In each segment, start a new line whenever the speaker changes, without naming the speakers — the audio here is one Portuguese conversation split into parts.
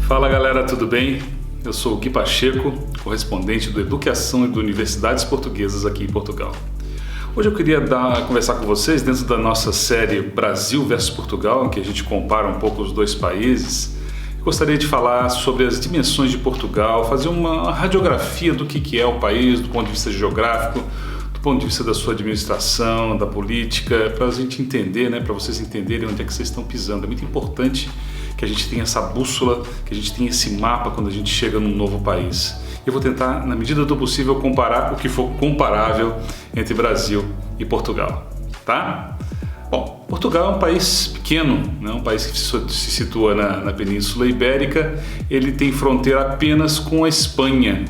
Fala galera, tudo bem? Eu sou o Gui Pacheco, correspondente do Educação e do Universidades Portuguesas aqui em Portugal. Hoje eu queria conversar com vocês dentro da nossa série Brasil versus Portugal, em que a gente compara um pouco os dois países. Eu gostaria de falar sobre as dimensões de Portugal, fazer uma radiografia do que é o país, do ponto de vista geográfico, do ponto de vista da sua administração, da política, para a gente entender, para vocês entenderem onde é que vocês estão pisando. É muito importante que a gente tenha essa bússola, que a gente tenha esse mapa quando a gente chega num novo país. Eu vou tentar, na medida do possível, comparar o que for comparável entre Brasil e Portugal, tá? Bom, Portugal é um país pequeno, um país que se situa na Península Ibérica. Ele tem fronteira apenas com a Espanha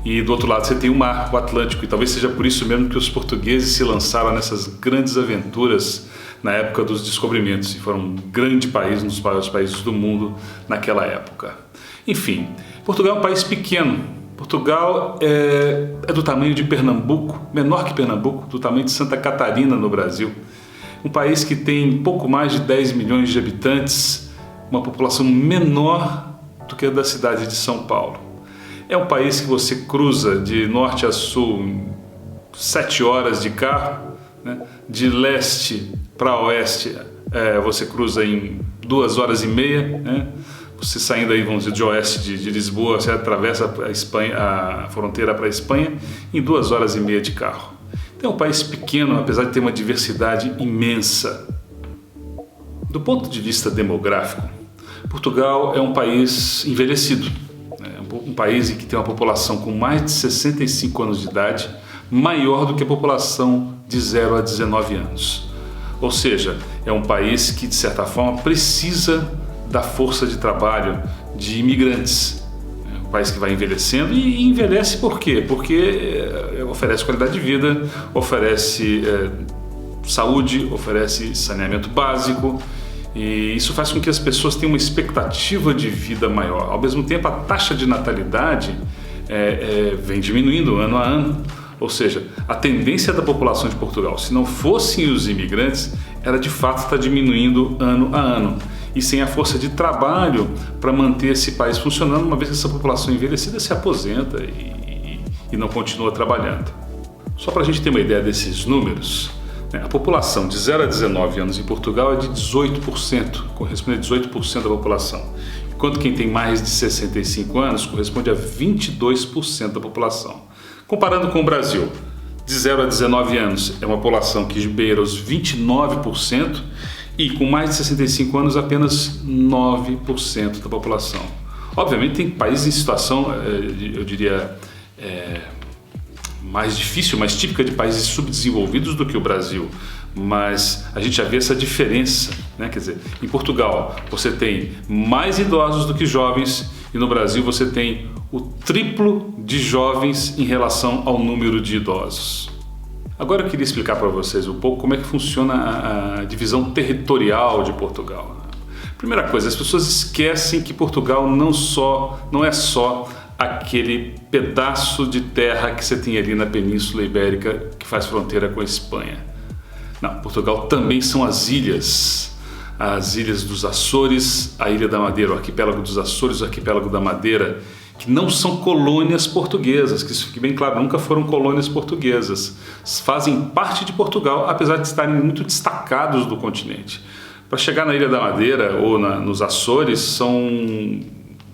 e do outro lado você tem o mar, o Atlântico, e talvez seja por isso mesmo que os portugueses se lançaram nessas grandes aventuras na época dos descobrimentos, e foram um grande país, um dos maiores países do mundo naquela época. Enfim, Portugal é um país pequeno. Portugal é do tamanho de Pernambuco, menor que Pernambuco, do tamanho de Santa Catarina no Brasil. Um país que tem pouco mais de 10 milhões de habitantes, uma população menor do que a da cidade de São Paulo. É um país que você cruza de norte a sul em 7 horas de carro, de leste para oeste você cruza em 2 horas e meia, Você saindo aí, vamos dizer, de oeste de Lisboa, você atravessa a fronteira para a Espanha em 2 horas e meia de carro. Então é um país pequeno, apesar de ter uma diversidade imensa. Do ponto de vista demográfico, Portugal é um país envelhecido, um país que tem uma população com mais de 65 anos de idade, maior do que a população de 0 a 19 anos. Ou seja, é um país que, de certa forma, precisa da força de trabalho de imigrantes. É um país que vai envelhecendo e envelhece por quê? Porque oferece qualidade de vida, oferece saúde, oferece saneamento básico, e isso faz com que as pessoas tenham uma expectativa de vida maior. Ao mesmo tempo, a taxa de natalidade vem diminuindo ano a ano. Ou seja, a tendência da população de Portugal, se não fossem os imigrantes, era de fato estar diminuindo ano a ano. E sem a força de trabalho para manter esse país funcionando, uma vez que essa população envelhecida se aposenta e não continua trabalhando. Só para a gente ter uma ideia desses números, a população de 0 a 19 anos em Portugal é de 18%, corresponde a 18% da população. Enquanto quem tem mais de 65 anos corresponde a 22% da população. Comparando com o Brasil, de 0 a 19 anos é uma população que beira os 29%, e com mais de 65 anos apenas 9% da população. Obviamente tem países em situação, eu diria, mais difícil, mais típica de países subdesenvolvidos do que o Brasil, mas a gente já vê essa diferença, Quer dizer, em Portugal você tem mais idosos do que jovens, e no Brasil você tem o triplo de jovens em relação ao número de idosos. Agora eu queria explicar para vocês um pouco como é que funciona a divisão territorial de Portugal. Primeira coisa, as pessoas esquecem que Portugal não é só aquele pedaço de terra que você tem ali na Península Ibérica que faz fronteira com a Espanha. Não, Portugal também são as ilhas dos Açores, a Ilha da Madeira, o arquipélago dos Açores, o arquipélago da Madeira, que não são colônias portuguesas, que isso fique bem claro, nunca foram colônias portuguesas, fazem parte de Portugal, apesar de estarem muito destacados do continente. Para chegar na Ilha da Madeira ou nos Açores são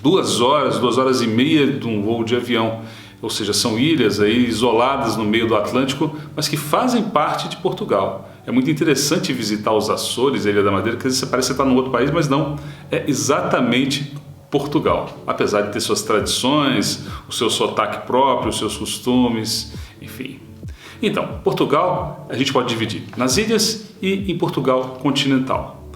2 horas e meia de um voo de avião, ou seja, são ilhas aí isoladas no meio do Atlântico, mas que fazem parte de Portugal. É muito interessante visitar os Açores, a Ilha da Madeira, porque às vezes parece que você está num outro país, mas não, é exatamente Portugal, apesar de ter suas tradições, o seu sotaque próprio, os seus costumes, enfim. Então, Portugal a gente pode dividir nas ilhas e em Portugal continental.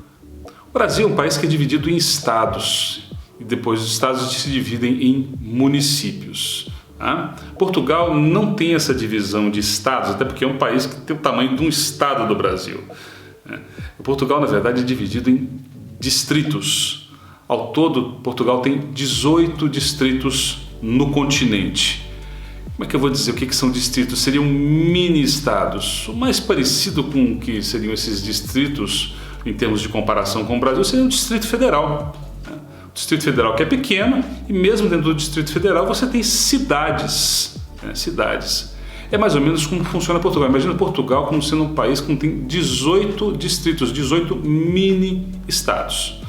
O Brasil é um país que é dividido em estados, e depois os estados se dividem em municípios. Portugal não tem essa divisão de estados, até porque é um país que tem o tamanho de um estado do Brasil. Portugal, na verdade, é dividido em distritos. Ao todo, Portugal tem 18 distritos no continente. Como é que eu vou dizer o que são distritos? Seriam mini-estados. O mais parecido com o que seriam esses distritos, em termos de comparação com o Brasil, seria o Distrito Federal. O Distrito Federal que é pequeno, e mesmo dentro do Distrito Federal você tem cidades, né? Cidades. É mais ou menos como funciona Portugal. Imagina Portugal como sendo um país que tem 18 distritos, 18 mini-estados.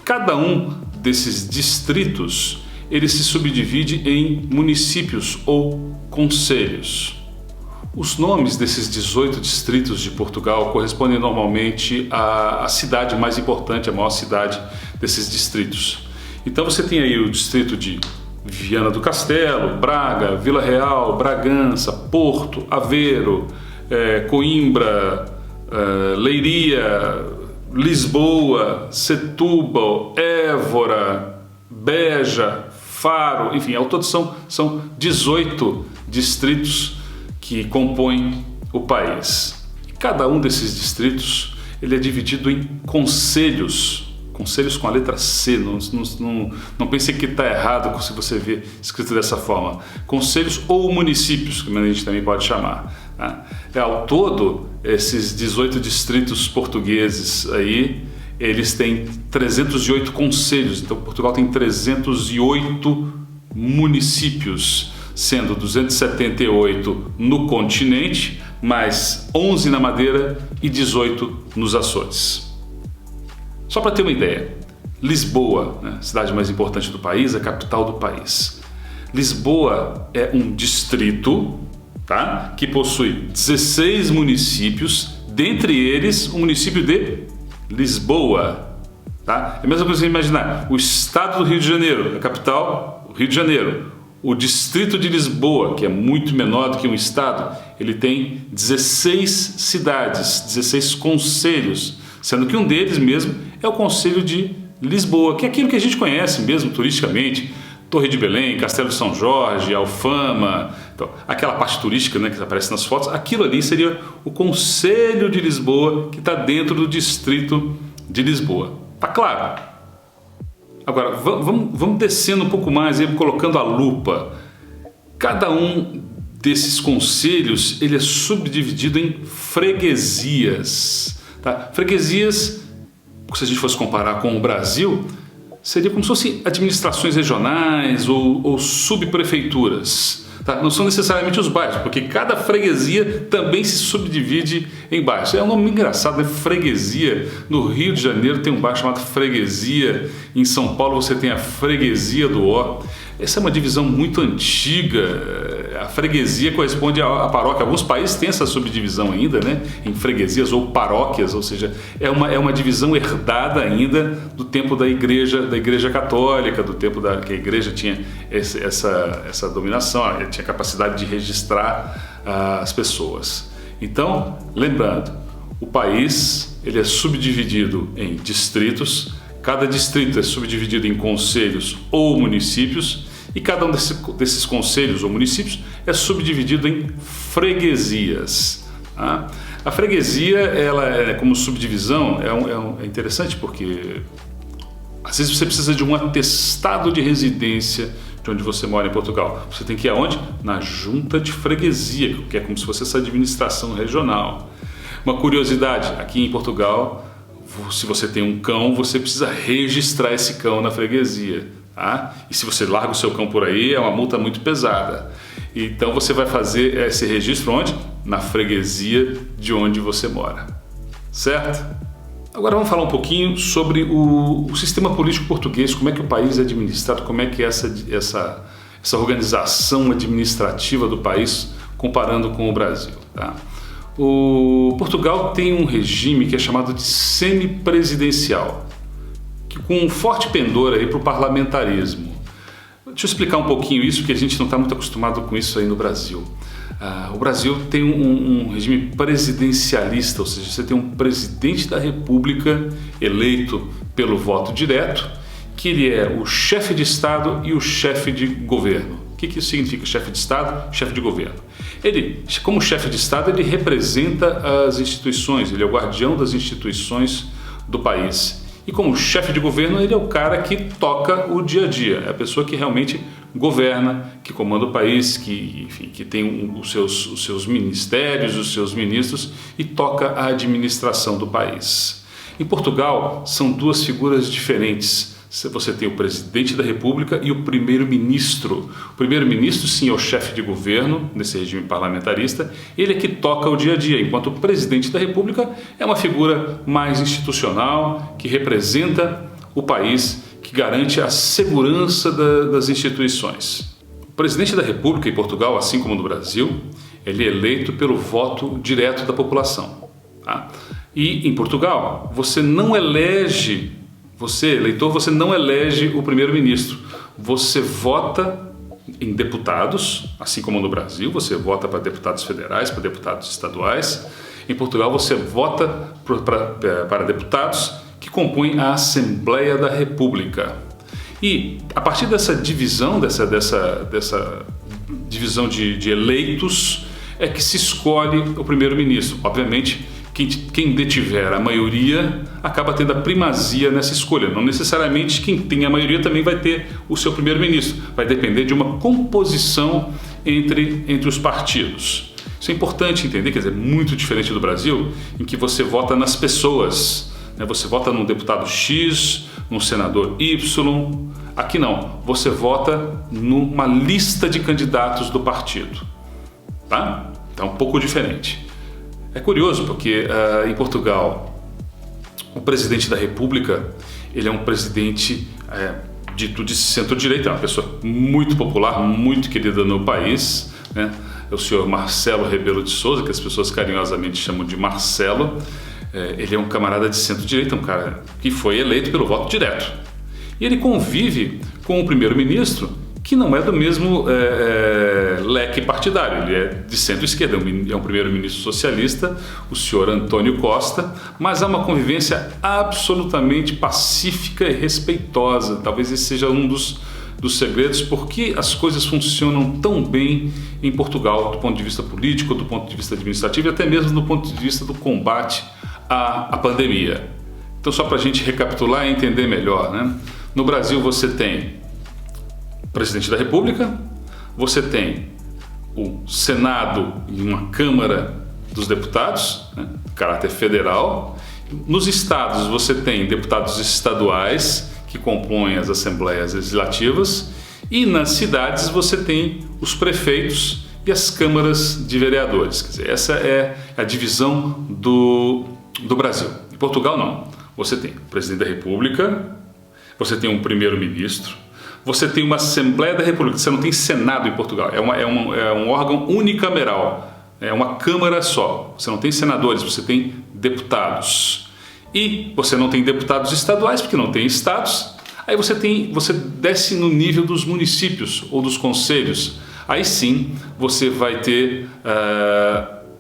Cada um desses distritos, ele se subdivide em municípios ou concelhos. Os nomes desses 18 distritos de Portugal correspondem normalmente à cidade mais importante, a maior cidade desses distritos. Então você tem aí o distrito de Viana do Castelo, Braga, Vila Real, Bragança, Porto, Aveiro, Coimbra, Leiria, Lisboa, Setúbal, Évora, Beja, Faro, enfim, ao todo são 18 distritos que compõem o país. Cada um desses distritos ele é dividido em concelhos com a letra C, não pense que está errado se você vê escrito dessa forma. Concelhos ou municípios, como a gente também pode chamar. Tá? Ao todo, esses 18 distritos portugueses aí, eles têm 308 concelhos, então Portugal tem 308 municípios, sendo 278 no continente, mais 11 na Madeira e 18 nos Açores. Só para ter uma ideia, Lisboa, né, cidade mais importante do país, a capital do país. Lisboa é um distrito, tá, que possui 16 municípios, dentre eles o município de Lisboa. Tá? É a mesma coisa que você imaginar, o estado do Rio de Janeiro, a capital, o Rio de Janeiro. O distrito de Lisboa, que é muito menor do que um estado, ele tem 16 cidades, 16 concelhos, sendo que um deles mesmo é o Concelho de Lisboa, que é aquilo que a gente conhece mesmo turisticamente, Torre de Belém, Castelo de São Jorge, Alfama, então, aquela parte turística, né, que aparece nas fotos, aquilo ali seria o Concelho de Lisboa, que está dentro do distrito de Lisboa. Tá claro? Agora, vamos descendo um pouco mais, colocando a lupa. Cada um desses concelhos ele é subdividido em freguesias. Tá? Freguesias, se a gente fosse comparar com o Brasil, seria como se fossem administrações regionais ou subprefeituras. Tá? Não são necessariamente os bairros, porque cada freguesia também se subdivide em bairros. É um nome engraçado, né? Freguesia. No Rio de Janeiro tem um bairro chamado Freguesia. Em São Paulo você tem a Freguesia do Ó. Essa é uma divisão muito antiga. A freguesia corresponde à paróquia. Alguns países têm essa subdivisão ainda, né? Em freguesias ou paróquias, ou seja, é uma divisão herdada ainda do tempo da Igreja Católica, do tempo que a Igreja tinha essa dominação, tinha capacidade de registrar as pessoas. Então, lembrando, o país ele é subdividido em distritos. Cada distrito é subdividido em concelhos ou municípios e cada um desses concelhos ou municípios é subdividido em freguesias. Tá? A freguesia, ela como subdivisão, é interessante porque às vezes você precisa de um atestado de residência de onde você mora em Portugal. Você tem que ir aonde? Na junta de freguesia, que é como se fosse essa administração regional. Uma curiosidade, aqui em Portugal, se você tem um cão, você precisa registrar esse cão na freguesia. Tá? E se você larga o seu cão por aí, é uma multa muito pesada. Então você vai fazer esse registro onde? Na freguesia de onde você mora. Certo? Agora vamos falar um pouquinho sobre o sistema político português, como é que o país é administrado, como é que é essa organização administrativa do país comparando com o Brasil. Tá? O Portugal tem um regime que é chamado de semipresidencial, que com um forte pendor aí para o parlamentarismo. Deixa eu explicar um pouquinho isso, porque a gente não está muito acostumado com isso aí no Brasil. O Brasil tem um regime presidencialista, ou seja, você tem um presidente da República eleito pelo voto direto, que ele é o chefe de Estado e o chefe de governo. O que isso significa, chefe de Estado, chefe de governo? Ele, como chefe de Estado, ele representa as instituições, ele é o guardião das instituições do país. E como chefe de governo, ele é o cara que toca o dia a dia, é a pessoa que realmente governa, que comanda o país, que tem os seus ministérios, os seus ministros e toca a administração do país. Em Portugal, são duas figuras diferentes, Você tem o presidente da República e o primeiro-ministro. O primeiro-ministro, sim, é o chefe de governo nesse regime parlamentarista. Ele é que toca o dia a dia, enquanto o presidente da República é uma figura mais institucional, que representa o país, que garante a segurança das instituições. O presidente da República em Portugal, assim como no Brasil, ele é eleito pelo voto direto da população. Tá? E em Portugal, você, eleitor, você não elege o primeiro-ministro. Você vota em deputados, assim como no Brasil, você vota para deputados federais, para deputados estaduais. Em Portugal, você vota para deputados que compõem a Assembleia da República. E a partir dessa divisão, dessa divisão de eleitos, é que se escolhe o primeiro-ministro. Obviamente, quem detiver a maioria acaba tendo a primazia nessa escolha. Não necessariamente quem tem a maioria também vai ter o seu primeiro-ministro. Vai depender de uma composição entre os partidos. Isso é importante entender, quer dizer, muito diferente do Brasil, em que você vota nas pessoas. Você vota num deputado X, num senador Y. Aqui não, você vota numa lista de candidatos do partido. Tá? Então é um pouco diferente. É curioso porque em Portugal o presidente da República ele é um presidente dito de centro-direita, é uma pessoa muito popular, muito querida no país, né? É o senhor Marcelo Rebelo de Sousa, que as pessoas carinhosamente chamam de Marcelo. Ele é um camarada de centro-direita, um cara que foi eleito pelo voto direto. E ele convive com o primeiro-ministro, que não é do mesmo leque partidário, ele é de centro-esquerda, é um primeiro-ministro socialista, o senhor António Costa, mas há uma convivência absolutamente pacífica e respeitosa. Talvez esse seja um dos segredos porque as coisas funcionam tão bem em Portugal, do ponto de vista político, do ponto de vista administrativo e até mesmo do ponto de vista do combate à pandemia. Então, só para a gente recapitular e entender melhor, né? No Brasil você tem presidente da República, você tem o Senado e uma Câmara dos Deputados, né, caráter federal. Nos estados você tem deputados estaduais que compõem as assembleias legislativas e nas cidades você tem os prefeitos e as câmaras de vereadores. Quer dizer, essa é a divisão do Brasil. Em Portugal não. Você tem o presidente da República, você tem um primeiro-ministro, você tem uma Assembleia da República, você não tem Senado em Portugal, é um órgão unicameral, é uma Câmara só, você não tem senadores, você tem deputados. E você não tem deputados estaduais, porque não tem estados, aí você desce no nível dos municípios ou dos conselhos, aí sim você vai ter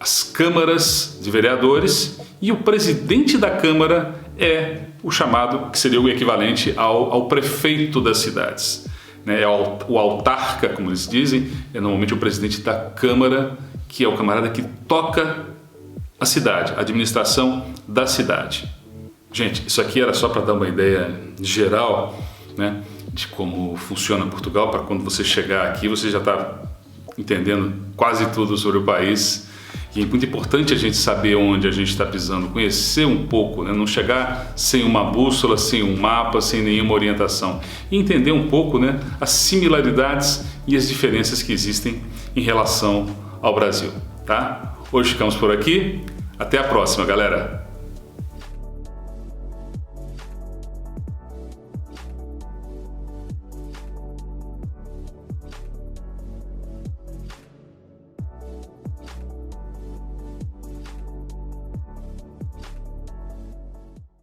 as câmaras de vereadores e o presidente da Câmara é o chamado, que seria o equivalente ao prefeito das cidades. É o autarca, como eles dizem, é normalmente o presidente da Câmara, que é o camarada que toca a cidade, a administração da cidade. Gente, isso aqui era só para dar uma ideia geral, né, de como funciona Portugal, para quando você chegar aqui você já está entendendo quase tudo sobre o país. E é muito importante a gente saber onde a gente está pisando, conhecer um pouco, né? Não chegar sem uma bússola, sem um mapa, sem nenhuma orientação. E entender um pouco, né, as similaridades e as diferenças que existem em relação ao Brasil. Tá? Hoje ficamos por aqui. Até a próxima, galera!